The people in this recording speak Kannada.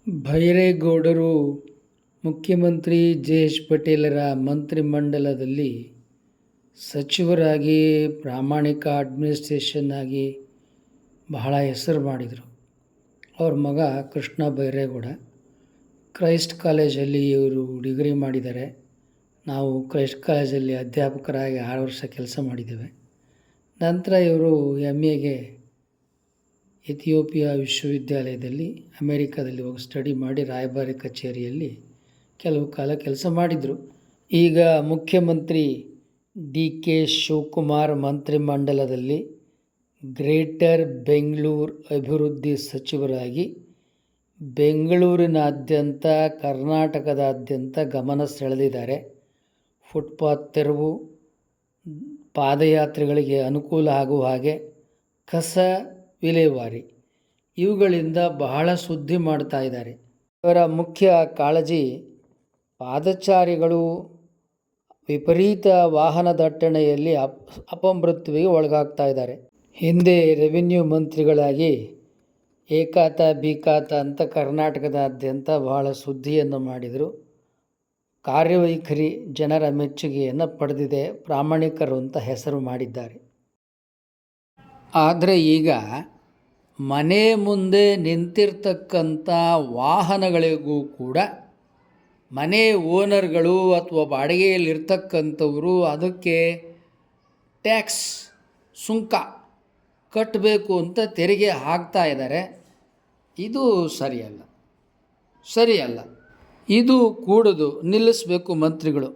ಬೈರೇಗೌಡರು ಮುಖ್ಯಮಂತ್ರಿ ಜೆ.ಎಚ್. ಪಟೇಲರ ಮಂತ್ರಿಮಂಡಲದಲ್ಲಿ ಸಚಿವರಾಗಿ ಪ್ರಾಮಾಣಿಕ ಅಡ್ಮಿನಿಸ್ಟ್ರೇಷನ್ ಆಗಿ ಬಹಳ ಹೆಸರು ಮಾಡಿದರು. ಅವ್ರ ಮಗ ಕೃಷ್ಣ ಬೈರೇಗೌಡ ಕ್ರೈಸ್ಟ್ ಕಾಲೇಜಲ್ಲಿ ಇವರು ಡಿಗ್ರಿ ಮಾಡಿದ್ದಾರೆ. ನಾವು ಕ್ರೈಸ್ಟ್ ಕಾಲೇಜಲ್ಲಿ ಅಧ್ಯಾಪಕರಾಗಿ 6 ವರ್ಷ ಕೆಲಸ ಮಾಡಿದ್ದೇವೆ. ನಂತರ ಇವರು MA ಇಥಿಯೋಪಿಯಾ ವಿಶ್ವವಿದ್ಯಾಲಯದಲ್ಲಿ ಅಮೇರಿಕಾದಲ್ಲಿ ಹೋಗಿ ಸ್ಟಡಿ ಮಾಡಿ ರಾಯಭಾರಿ ಕಚೇರಿಯಲ್ಲಿ ಕೆಲವು ಕಾಲ ಕೆಲಸ ಮಾಡಿದರು. ಈಗ ಮುಖ್ಯಮಂತ್ರಿ DK ಶಿವಕುಮಾರ್ ಮಂತ್ರಿಮಂಡಲದಲ್ಲಿ ಗ್ರೇಟರ್ ಬೆಂಗಳೂರು ಅಭಿವೃದ್ಧಿ ಸಚಿವರಾಗಿ ಬೆಂಗಳೂರಿನಾದ್ಯಂತ ಕರ್ನಾಟಕದಾದ್ಯಂತ ಗಮನ ಸೆಳೆದಿದ್ದಾರೆ. ಫುಟ್ಪಾತ್ ತೆರವು, ಪಾದಯಾತ್ರಿಗಳಿಗೆ ಅನುಕೂಲ ಆಗುವ ಹಾಗೆ ಕಸ ವಿಲೇವಾರಿ ಇವುಗಳಿಂದ ಬಹಳ ಸುದ್ದಿ ಮಾಡ್ತಾ ಇದ್ದಾರೆ. ಇವರ ಮುಖ್ಯ ಕಾಳಜಿ ಪಾದಚಾರಿಗಳು ವಿಪರೀತ ವಾಹನ ದಟ್ಟಣೆಯಲ್ಲಿ ಅಪಮೃತ್ಯುವಿಗೆ ಒಳಗಾಗ್ತಾ ಇದ್ದಾರೆ. ಹಿಂದೆ ರೆವಿನ್ಯೂ ಮಂತ್ರಿಗಳಾಗಿ ಏಕಾತ ಬಿಕಾತ ಅಂತ ಕರ್ನಾಟಕದಾದ್ಯಂತ ಬಹಳ ಸುದ್ದಿಯನ್ನು ಮಾಡಿದರು. ಕಾರ್ಯವೈಖರಿ ಜನರ ಮೆಚ್ಚುಗೆಯನ್ನು ಪಡೆದಿದೆ, ಪ್ರಾಮಾಣಿಕರು ಅಂತ ಹೆಸರು ಮಾಡಿದ್ದಾರೆ. ಆದರೆ ಈಗ ಮನೆ ಮುಂದೆ ನಿಂತಿರ್ತಕ್ಕಂಥ ವಾಹನಗಳಿಗೂ ಕೂಡ ಮನೆ ಓನರ್ಗಳು ಅಥವಾ ಬಾಡಿಗೆಯಲ್ಲಿರ್ತಕ್ಕಂಥವರು ಅದಕ್ಕೆ ಟ್ಯಾಕ್ಸ್ ಸುಂಕ ಕಟ್ಟಬೇಕು ಅಂತ ತೆರಿಗೆ ಹಾಕ್ತಾ ಇದ್ದಾರೆ. ಇದು ಸರಿಯಲ್ಲ. ಇದು ಕೂಡದು ನಿಲ್ಲಿಸಬೇಕು ಮಂತ್ರಿಗಳು.